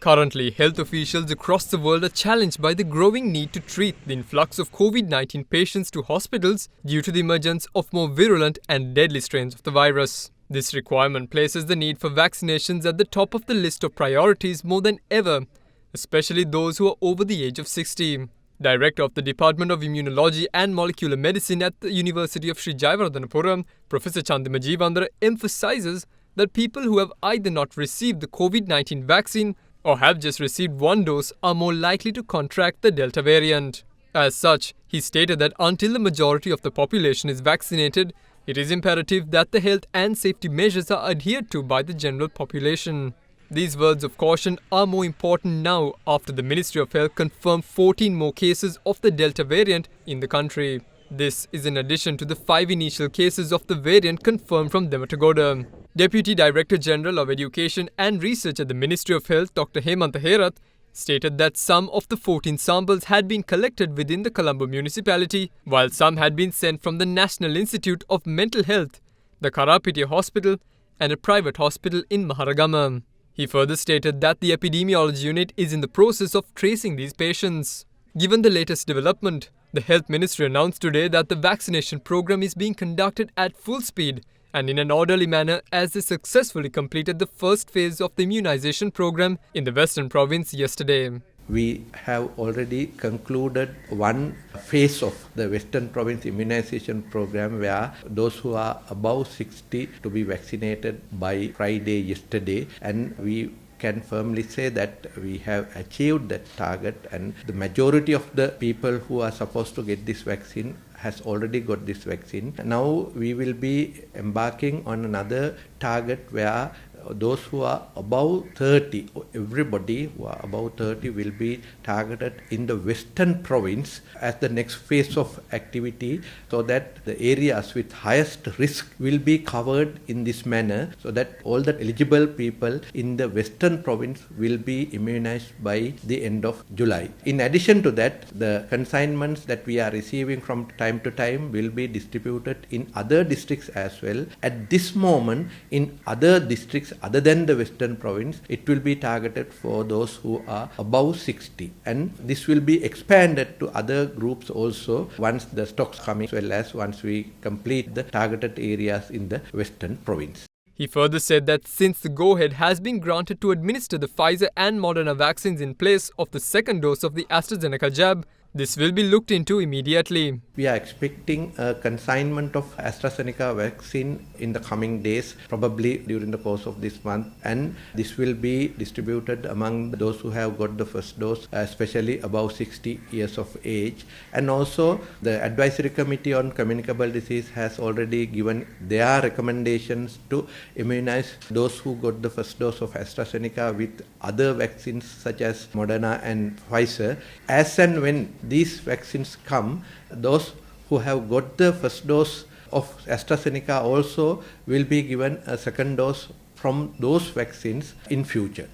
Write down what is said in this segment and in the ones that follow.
Currently, health officials across the world are challenged by the growing need to treat the influx of COVID-19 patients to hospitals due to the emergence of more virulent and deadly strains of the virus. This requirement places the need for vaccinations at the top of the list of priorities more than ever, especially those who are over the age of 60. Director of the Department of Immunology and Molecular Medicine at the University of Sri Lanka, Professor Chandima Jeevandara, emphasizes that people who have either not received the COVID-19 vaccine or have just received one dose are more likely to contract the Delta variant. As such, he stated that until the majority of the population is vaccinated, it is imperative that the health and safety measures are adhered to by the general population. These words of caution are more important now after the Ministry of Health confirmed 14 more cases of the Delta variant in the country. This is in addition to the 5 initial cases of the variant confirmed from Dematagoda. Deputy Director General of Education and Research at the Ministry of Health, Dr. Hemantha, stated that some of the 14 samples had been collected within the Colombo municipality, while some had been sent from the National Institute of Mental Health, the Karapitiya Hospital, and a private hospital in Maharagama. He further stated that the epidemiology unit is in the process of tracing these patients. Given the latest development, the Health Ministry announced today that the vaccination program is being conducted at full speed and in an orderly manner as they successfully completed the first phase of the immunization program in the Western Province yesterday. We have already concluded one phase of the Western Province immunization program where those who are above 60 to be vaccinated by Friday yesterday, and we can firmly say that we have achieved that target, and the majority of the people who are supposed to get this vaccine has already got this vaccine. Now we will be embarking on another target where those who are above 30, everybody who are above 30 will be targeted in the Western Province as the next phase of activity, so that the areas with highest risk will be covered in this manner, so that all the eligible people in the Western Province will be immunized by the end of July. In addition to that, the consignments that we are receiving from time to time will be distributed in other districts as well. At this moment, in other districts other than the Western Province, it will be targeted for those who are above 60, and this will be expanded to other groups also once the stocks come, as well as once we complete the targeted areas in the Western Province. He further said that since the go-ahead has been granted to administer the Pfizer and Moderna vaccines in place of the second dose of the AstraZeneca jab, this will be looked into immediately. We are expecting a consignment of AstraZeneca vaccine in the coming days, probably during the course of this month, and this will be distributed among those who have got the first dose, especially above 60 years of age. And also the Advisory Committee on Communicable Disease has already given their recommendations to immunize those who got the first dose of AstraZeneca with other vaccines such as Moderna and Pfizer. As and when these vaccines come, those who have got the first dose of AstraZeneca also will be given a second dose from those vaccines in future.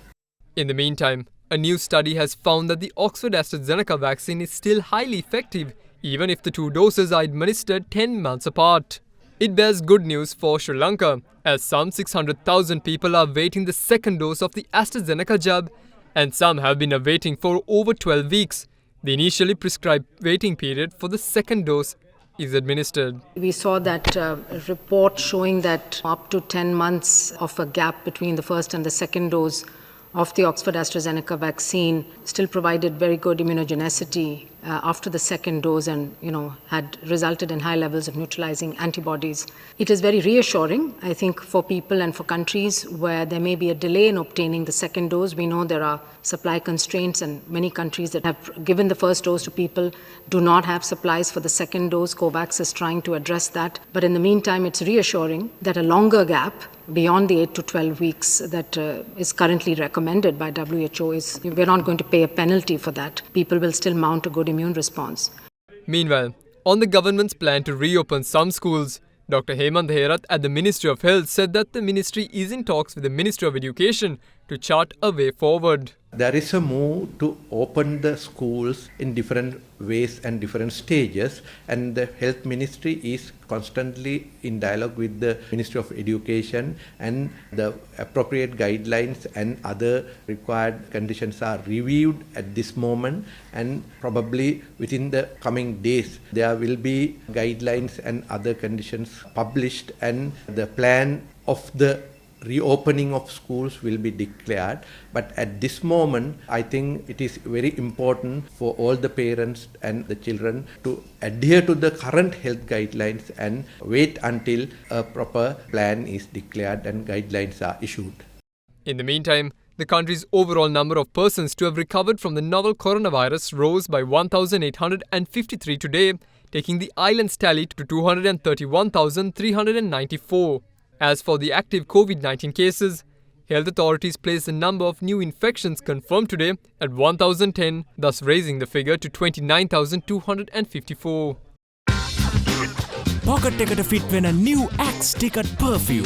In the meantime, a new study has found that the Oxford AstraZeneca vaccine is still highly effective even if the 2 doses are administered 10 months apart. It bears good news for Sri Lanka, as some 600,000 people are awaiting the second dose of the AstraZeneca jab, and some have been awaiting for over 12 weeks. The initially prescribed waiting period for the second dose is administered. We saw that report showing that up to 10 months of a gap between the first and the second dose of the Oxford AstraZeneca vaccine still provided very good immunogenicity after the second dose, and had resulted in high levels of neutralizing antibodies. It is very reassuring, I think, for people and for countries where there may be a delay in obtaining the second dose. We know there are supply constraints, and many countries that have given the first dose to people do not have supplies for the second dose. COVAX is trying to address that. But in the meantime, it's reassuring that a longer gap beyond the 8 to 12 weeks that is currently recommended by WHO is, we're not going to pay a penalty for that. People will still mount a good immune response. Meanwhile, on the government's plan to reopen some schools, Dr. Hemantha at the Ministry of Health said that the ministry is in talks with the Ministry of Education to chart a way forward. There is a move to open the schools in different ways and different stages, and the health ministry is constantly in dialogue with the Ministry of Education, and the appropriate guidelines and other required conditions are reviewed at this moment, and probably within the coming days there will be guidelines and other conditions published, and the plan of the reopening of schools will be declared. But at this moment, I think it is very important for all the parents and the children to adhere to the current health guidelines and wait until a proper plan is declared and guidelines are issued. In the meantime, the country's overall number of persons to have recovered from the novel coronavirus rose by 1,853 today, taking the island's tally to 231,394. As for the active COVID-19 cases, health authorities placed the number of new infections confirmed today at 1,010, thus raising the figure to 29,254. Pocket ticket fit when a new Axe ticket perfume.